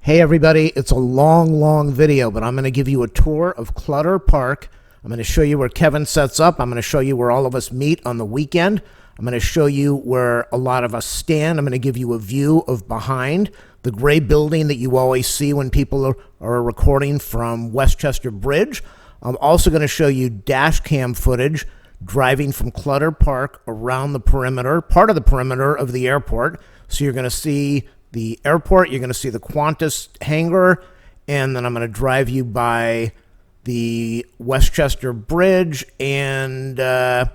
Hey everybody, it's a long video, but I'm going to give you a tour of Clutter Park. I'm going to show you where Kevin sets up. I'm going to show you where all of us meet on the weekend. I'm going to show you where a lot of us stand. I'm going to give you a view of behind the gray building that you always see when people are recording from Westchester Bridge. I'm also going to show you dash cam footage driving from Clutter Park around the perimeter, part of the perimeter of the airport. So you're going to see the airport, you're going to see the Qantas hangar, and then I'm going to drive you by the Westchester Bridge, and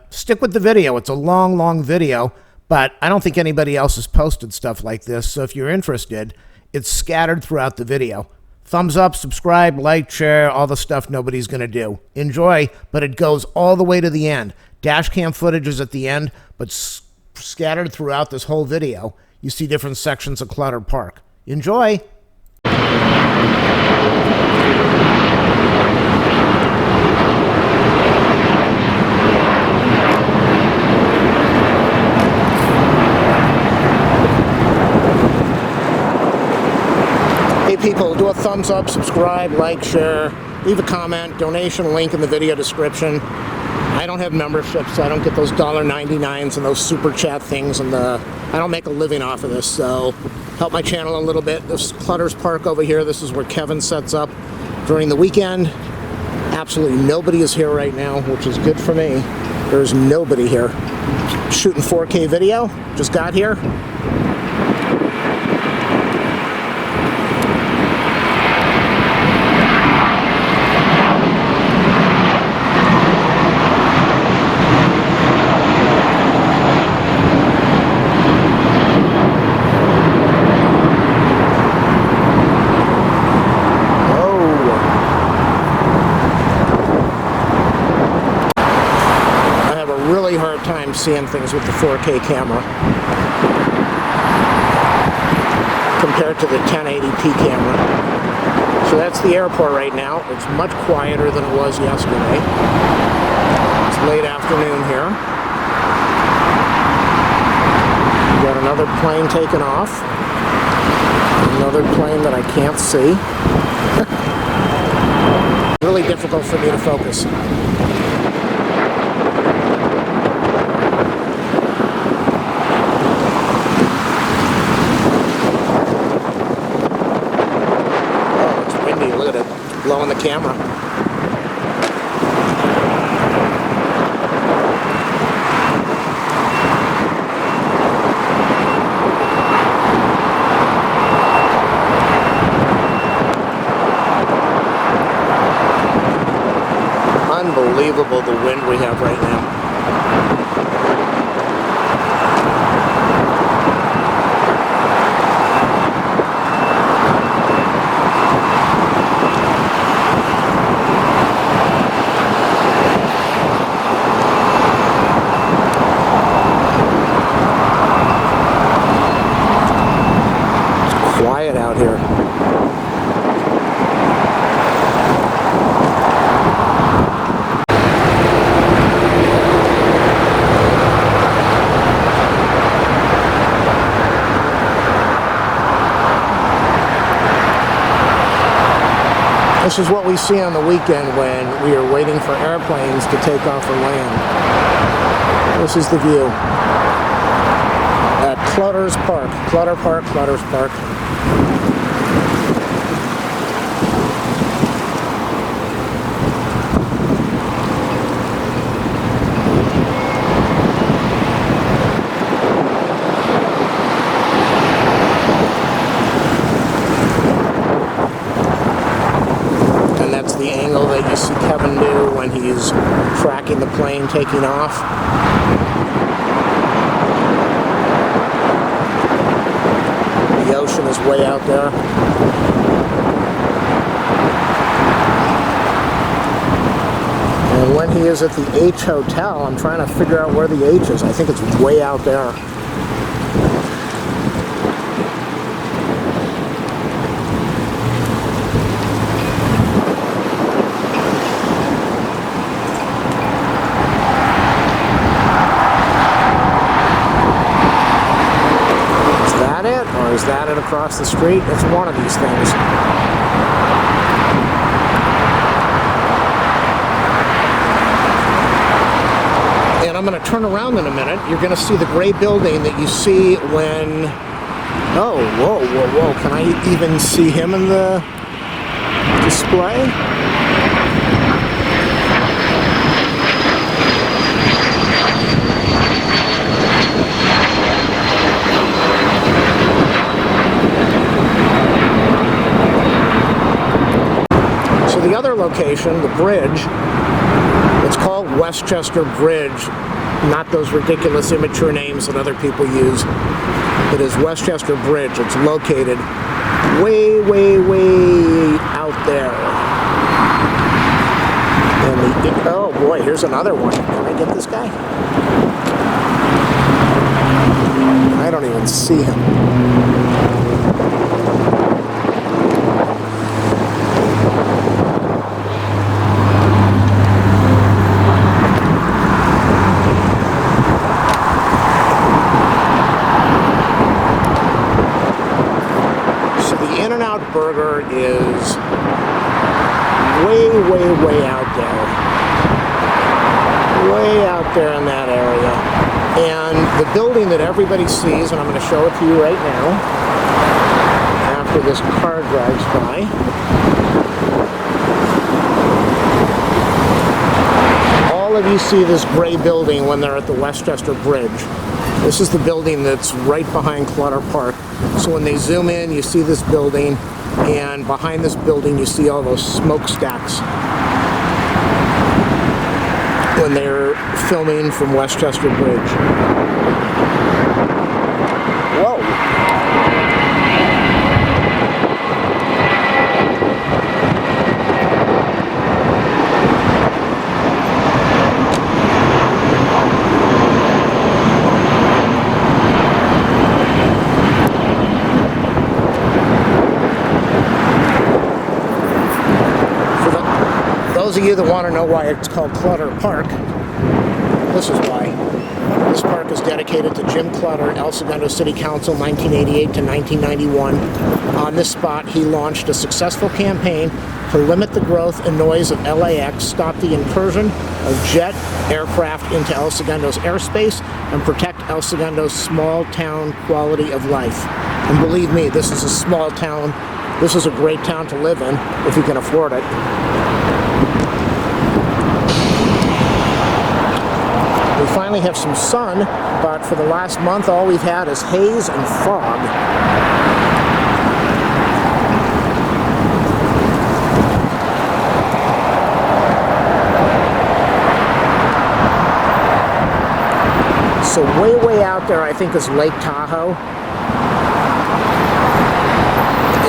stick with the video. It's a long video, but I don't think anybody else has posted stuff like this, so if you're interested, it's scattered throughout the video. Thumbs up, subscribe, like, share, all the stuff nobody's going to do. Enjoy, but it goes all the way to the end. Dash cam footage is at the end, but scattered throughout this whole video, you see different sections of Clutter Park. Enjoy! Hey people, do a thumbs up, subscribe, like, share, leave a comment, donation link in the video description. I don't have memberships, so I don't get those $1.99s and those super chat things, and I don't make a living off of this, so help my channel a little bit. This is Clutter's Park over here. This is where Kevin sets up during the weekend. Absolutely nobody is here right now, which is good for me. There's nobody here. Shooting 4K video, just got here. Really hard time seeing things with the 4K camera compared to the 1080p camera. So that's the airport right now. It's much quieter than it was yesterday. It's late afternoon here. We've got another plane taking off. Another plane that I can't see. Really difficult for me to focus. Blowing the camera. Unbelievable the wind we have right now. Quiet out here. This is what we see on the weekend when we are waiting for airplanes to take off or land. This is the view at Clutter's Park. Clutter's Park. And that's the angle that you see Kevin do when he's tracking the plane taking off. The ocean is way out there. And when he is at the H Hotel, I'm trying to figure out where the H is. I think it's way out there. Is that it? Or is that it across the street. It's one of these things. And I'm going to turn around in a minute. You're going to see the gray building that you see when... Oh, whoa, whoa, whoa. Can I even see him in the display? So the other location, the bridge, it's called Westchester Bridge, not those ridiculous immature names that other people use. It is Westchester Bridge. It's located way, way, way out there. And oh boy, here's another one. Can I get this guy? I don't even see him. Burger is way, way, way out there. Way out there in that area. And the building that everybody sees, and I'm going to show it to you right now, after this car drives by. All of you see this gray building when they're at the Westchester Bridge. This is the building that's right behind Clutter Park. So when they zoom in, you see this building, and behind this building you see all those smokestacks when they're filming from Westchester Bridge. Whoa! Those of you that want to know why it's called Clutter Park, this is why. This park is dedicated to Jim Clutter, El Segundo City Council, 1988 to 1991. On this spot, he launched a successful campaign to limit the growth and noise of LAX, stop the incursion of jet aircraft into El Segundo's airspace, and protect El Segundo's small town quality of life. And believe me, this is a small town. This is a great town to live in if you can afford it. We finally have some sun, but for the last month all we've had is haze and fog. So way, way out there I think is Lake Tahoe.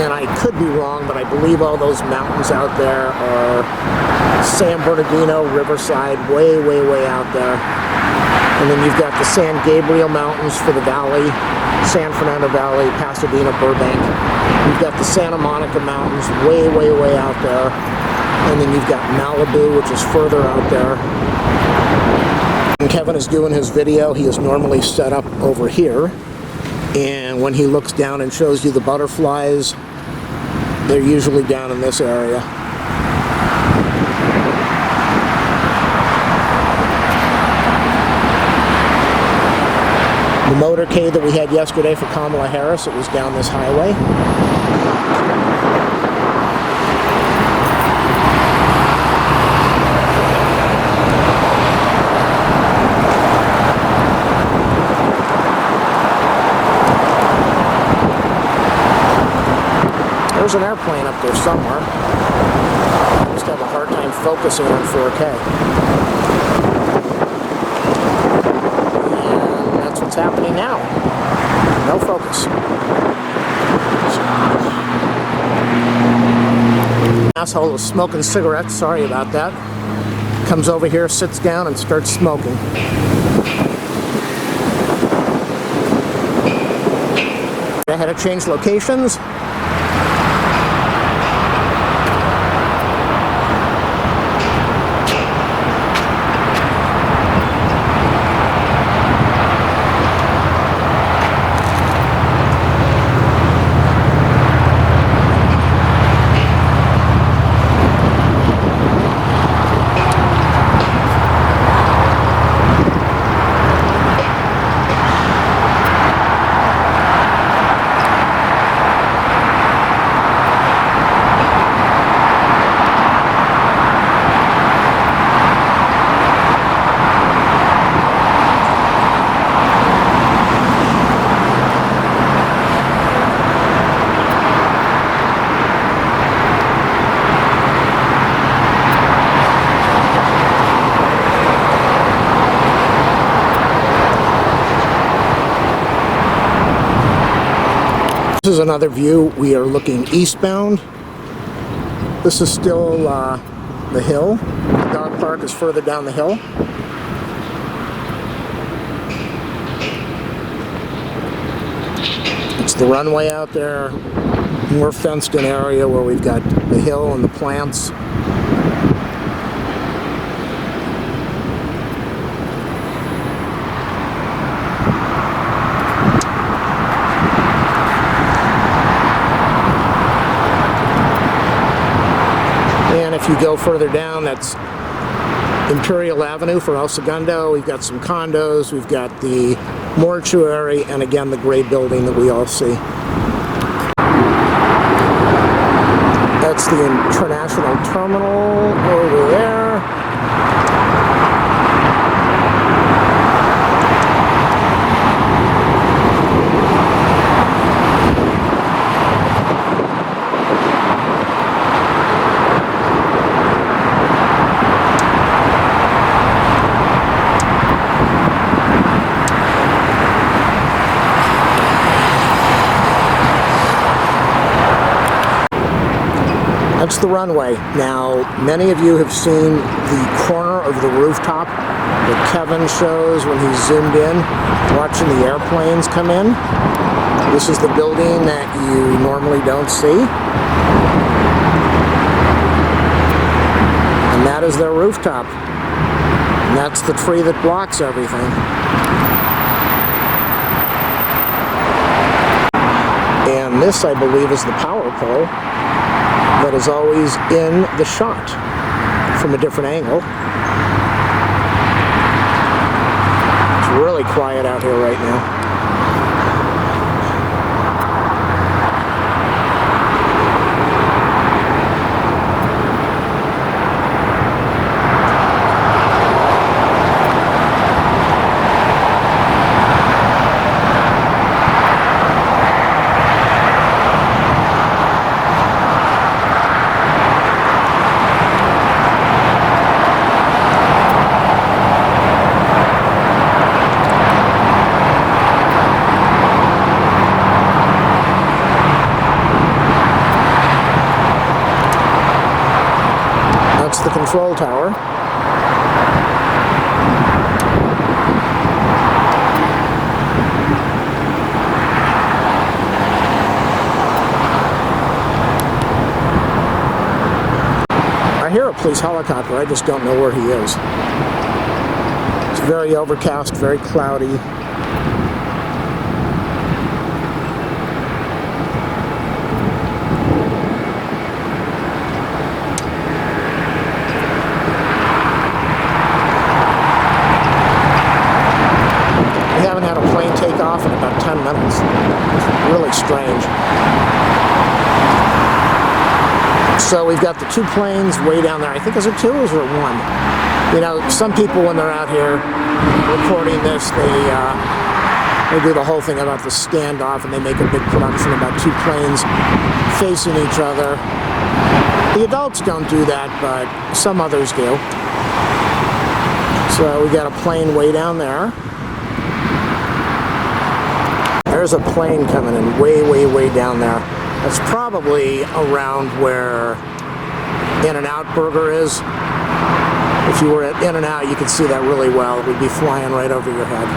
And I could be wrong, but I believe all those mountains out there are San Bernardino, Riverside, way, way, way out there. And then you've got the San Gabriel Mountains for the valley, San Fernando Valley, Pasadena, Burbank. You've got the Santa Monica Mountains way, way, way out there. And then you've got Malibu, which is further out there. When Kevin is doing his video, he is normally set up over here. And when he looks down and shows you the butterflies, they're usually down in this area. The motorcade that we had yesterday for Kamala Harris, it was down this highway. There's an airplane up there somewhere. I just have a hard time focusing on 4K. What's happening now? No focus. Asshole is smoking cigarettes, sorry about that. Comes over here, sits down, and starts smoking. I had to change locations. This is another view. We are looking eastbound. This is still the hill. The dog park is further down the hill. It's the runway out there. More fenced in area where we've got the hill and the plants. And if you go further down, that's Imperial Avenue for El Segundo. We've got some condos, we've got the mortuary, and again the gray building that we all see. That's the international terminal over there. That's the runway. Now, many of you have seen the corner of the rooftop that Kevin shows when he's zoomed in, watching the airplanes come in. This is the building that you normally don't see. And that is their rooftop. And that's the tree that blocks everything. And this, I believe, is the power pole that is always in the shot from a different angle. It's really quiet out here right now. The control tower. I hear a police helicopter, I just don't know where he is. It's very overcast, very cloudy. Takeoff in about 10 minutes. It's really strange. So we've got the two planes way down there. I think is it two or is it one? You know, some people when they're out here recording this, they do the whole thing about the standoff and they make a big production about two planes facing each other. The adults don't do that, but some others do. So we got a plane way down there. There's a plane coming in way, way, way down there. That's probably around where In-N-Out Burger is. If you were at In-N-Out, you could see that really well. It would be flying right over your head.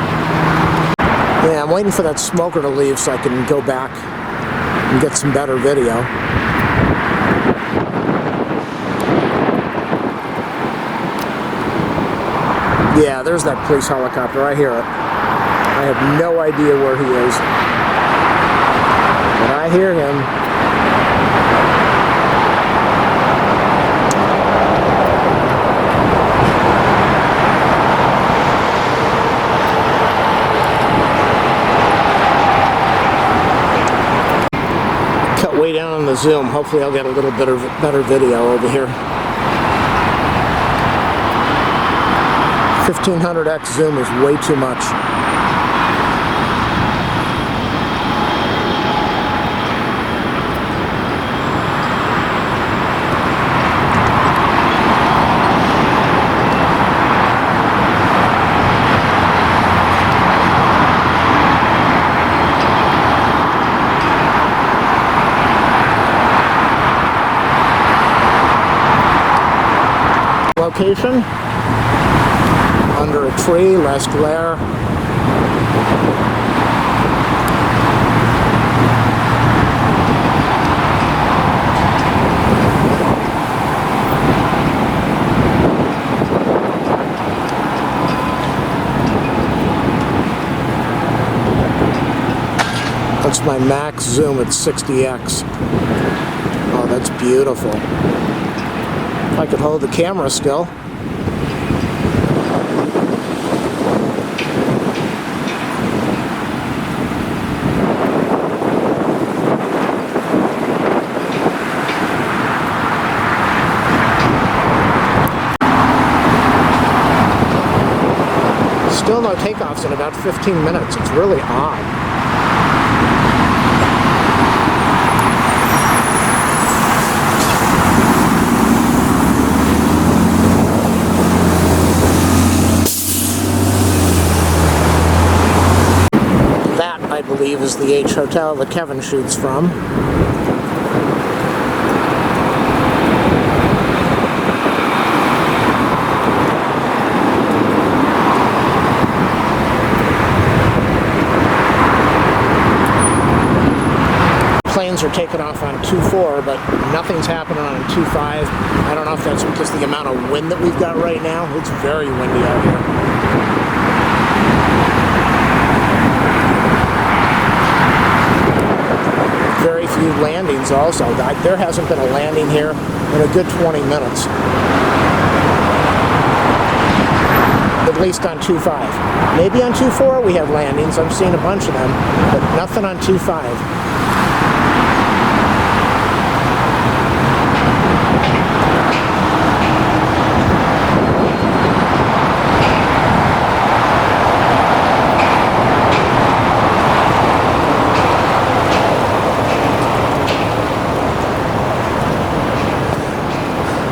Yeah, I'm waiting for that smoker to leave so I can go back and get some better video. Yeah, there's that police helicopter. I hear it. I have no idea where he is, but I hear him. Cut way down on the zoom. Hopefully I'll get a little bit of better video over here. 1500x zoom is way too much. location. Under a tree, less glare. That's my max zoom at 60x. Oh, that's beautiful. If I could hold the camera still. Still no takeoffs in about 15 minutes. It's really odd. I believe is the H Hotel that Kevin shoots from. Planes are taking off on 2.4, but nothing's happening on 2.5. I don't know if that's because of the amount of wind that we've got right now. It's very windy out here. Very few landings also. There hasn't been a landing here in a good 20 minutes. At least on 2.5. Maybe on 2.4 we have landings. I'm seeing a bunch of them, but nothing on 2.5.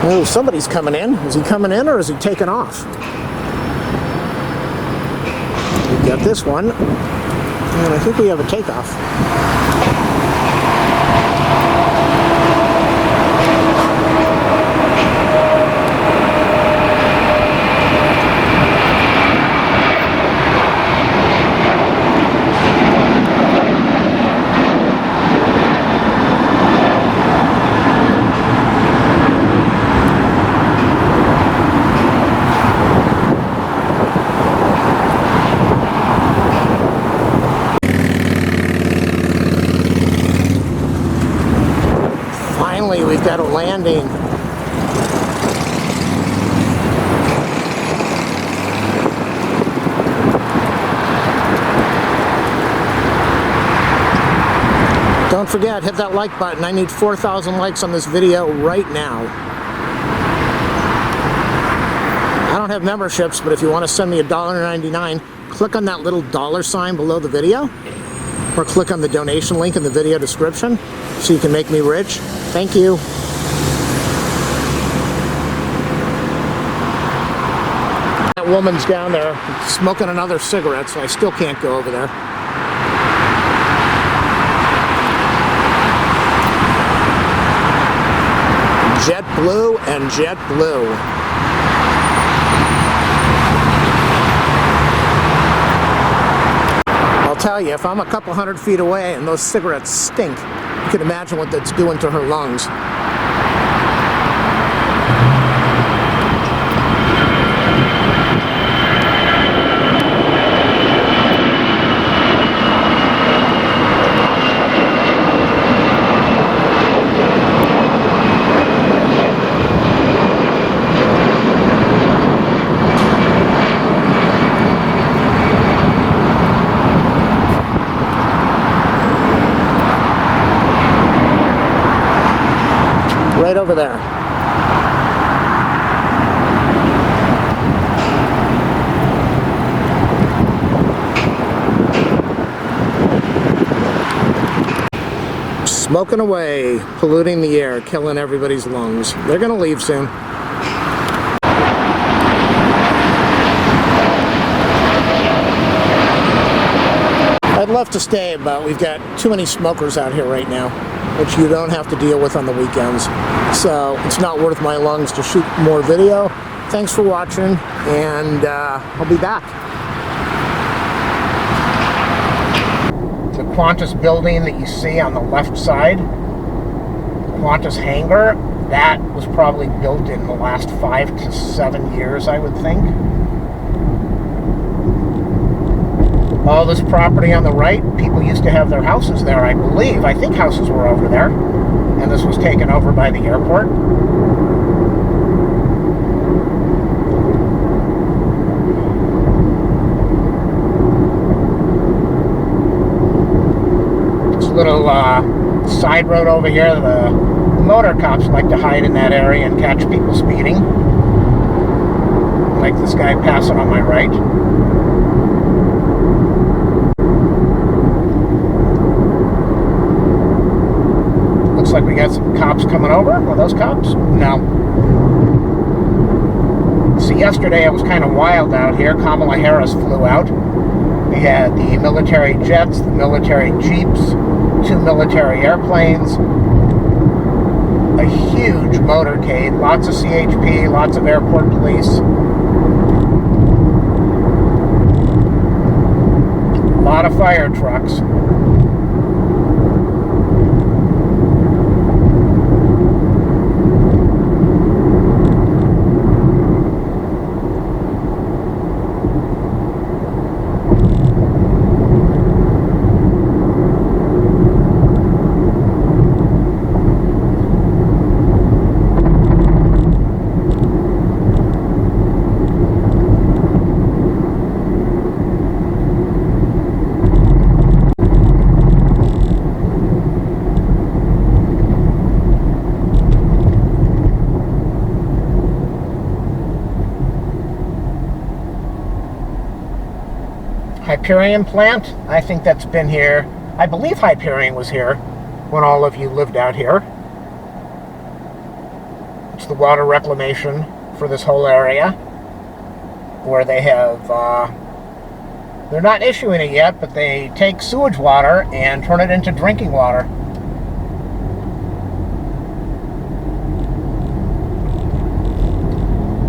Oh, somebody's coming in. Is he coming in or is he taking off? We've got this one, and I think we have a takeoff. We've got a landing. Don't forget, hit that like button. I need 4,000 likes on this video right now. I don't have memberships, but if you want to send me $1.99, click on that little dollar sign below the video, or click on the donation link in the video description so you can make me rich. Thank you. That woman's down there smoking another cigarette, so I still can't go over there. JetBlue and JetBlue. I'll tell you, if I'm a couple hundred feet away and those cigarettes stink, you can imagine what that's doing to her lungs. Right over there. Smoking away, polluting the air, killing everybody's lungs. They're gonna leave soon. I'd love to stay, but we've got too many smokers out here right now, which you don't have to deal with on the weekends. So it's not worth my lungs to shoot more video Thanks for watching, and I'll be back. The Qantas building that you see on the left side, Qantas hangar, that was probably built in the last 5 to 7 years, I would think. All this property on the right, people used to have their houses there, I believe. I think houses were over there. And this was taken over by the airport. This little side road over here, the motor cops like to hide in that area and catch people speeding. Like this guy passing on my right. Like we got some cops coming over. Are those cops? No. See, yesterday it was kind of wild out here. Kamala Harris flew out. We had the military jets, the military jeeps, 2 military airplanes, a huge motorcade, lots of CHP, lots of airport police, a lot of fire trucks. Hyperion plant, I think that's been here. I believe Hyperion was here when all of you lived out here. It's the water reclamation for this whole area, where they have, they're not issuing it yet, but they take sewage water and turn it into drinking water.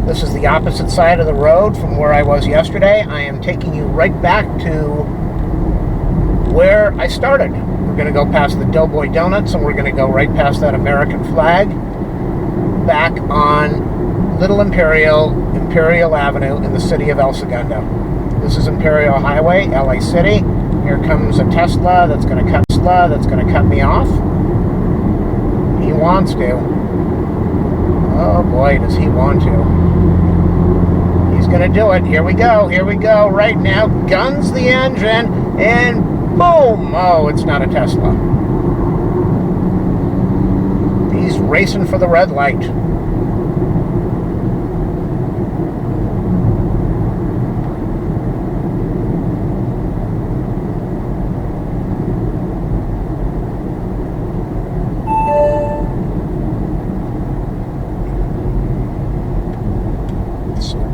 This is the opposite side of the road from where I was yesterday. I am taking you right back to where I started. We're going to go past the Doughboy Donuts, and we're going to go right past that American flag, back on Little Imperial Avenue in the city of El Segundo. This is Imperial Highway, LA City. Here comes a Tesla that's going to cut me off. He wants to. Oh boy, does he want to. He's gonna do it. Here we go, right now. Guns the engine, and boom! Oh, it's not a Tesla. He's racing for the red light.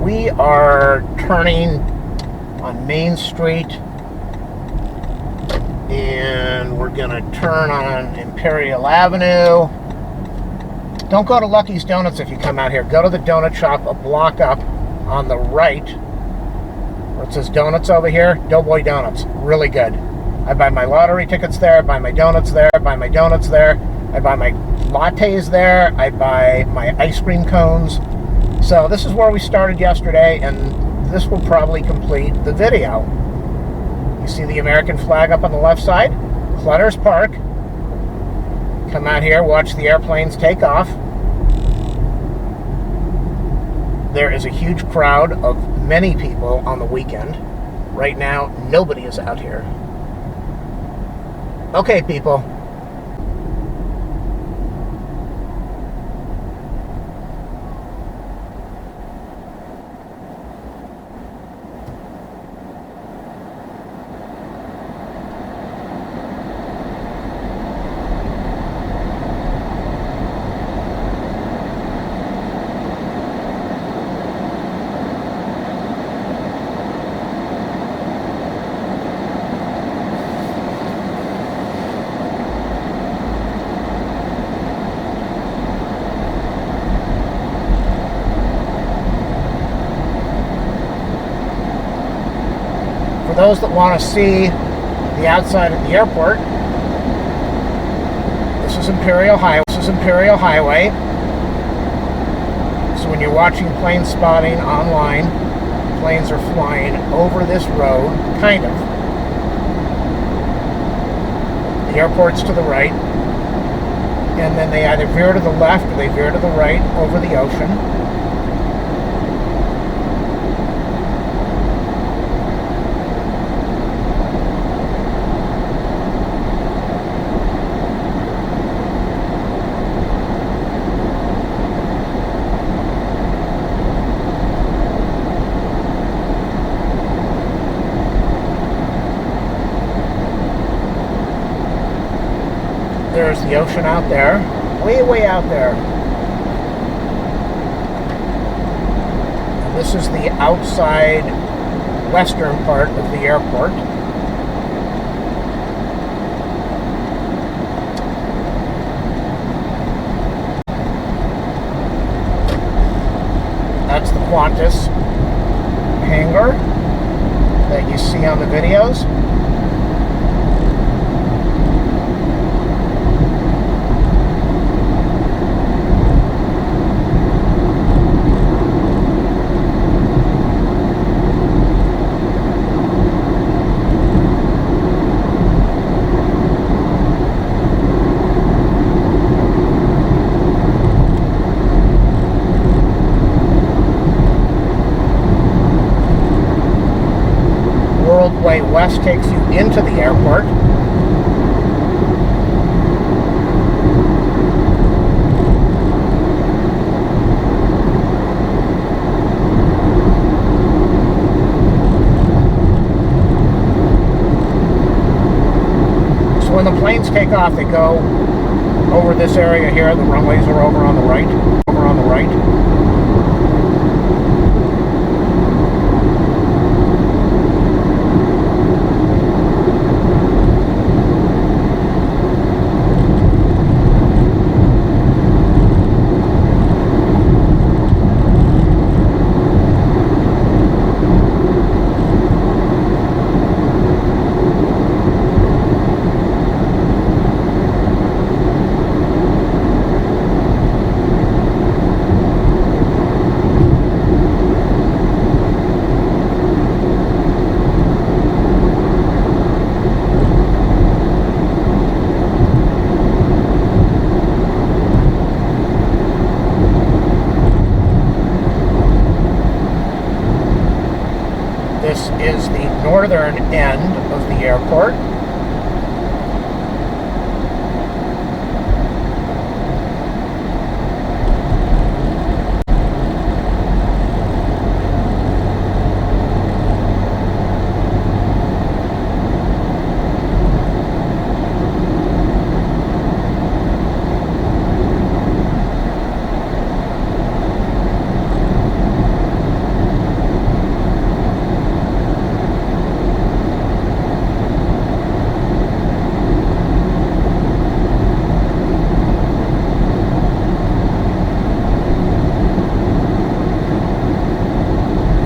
We are turning on Main Street, and we're going to turn on Imperial Avenue. Don't go to Lucky's Donuts if you come out here. Go to the donut shop a block up on the right, where it says donuts over here. Doughboy Donuts. Really good. I buy my lottery tickets there. I buy my donuts there. I buy my donuts there. I buy my lattes there. I buy my ice cream cones. So this is where we started yesterday, and this will probably complete the video. You see the American flag up on the left side? Clutter's Park. Come out here, watch the airplanes take off. There is a huge crowd of many people on the weekend. Right now, nobody is out here. Okay, people. those that want to see the outside of the airport, this is Imperial Highway. This is Imperial Highway. So when you're watching plane spotting online, planes are flying over this road, kind of. The airport's to the right, and then they either veer to the left or they veer to the right over the ocean. There's the ocean out there, way out there. And this is the outside western part of the airport. That's the Qantas hangar that you see on the videos. Way west takes you into the airport. So when the planes take off, they go over this area here. The runways are over on the right. Over on the right. This is the northern end of the airport.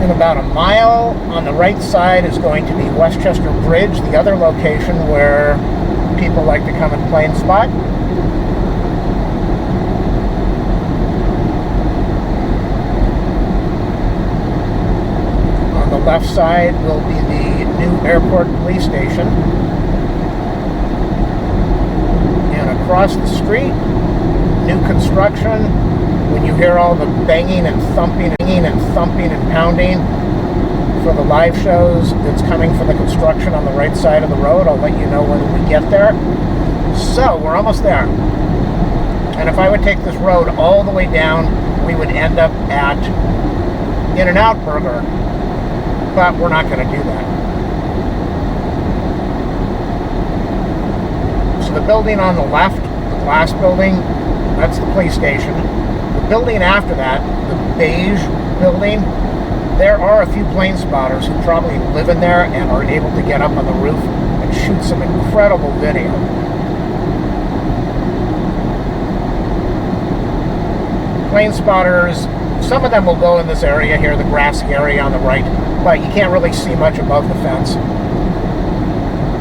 About a mile on the right side is going to be Westchester Bridge, the other location where people like to come and plane spot. On the left side will be the new airport police station. And across the street, new construction. When you hear all the banging and thumping and pounding for the live shows that's coming for the construction on the right side of the road, I'll let you know when we get there. So, we're almost there. And if I would take this road all the way down, we would end up at In-N-Out Burger. But we're not going to do that. So the building on the left, the glass building, that's the police station. The building after that, the beige building, there are a few plane spotters who probably live in there and are able to get up on the roof and shoot some incredible video. Plane spotters, some of them will go in this area here, the grassy area on the right, but you can't really see much above the fence.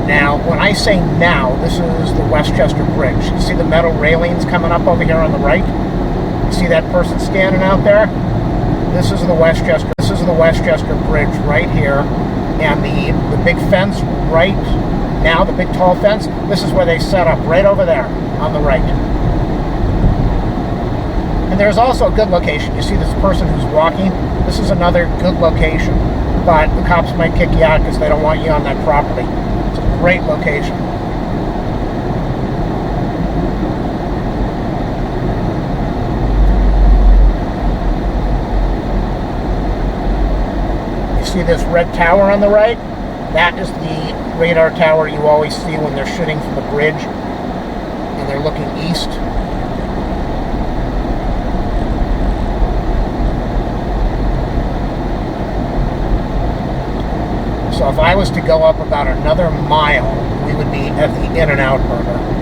Now, when I say now, this is the Westchester Bridge. You see the metal railings coming up over here on the right? You see that person standing out there? This is the Westchester. This is the Westchester Bridge right here, and the big fence right now, the big tall fence. This is where they set up, right over there on the right. And there's also a good location. You see this person who's walking? This is another good location, but the cops might kick you out because they don't want you on that property. It's a great location. See this red tower on the right? That is the radar tower you always see when they're shooting from the bridge and they're looking east. So if I was to go up about another mile, we would be at the In-N-Out Burger.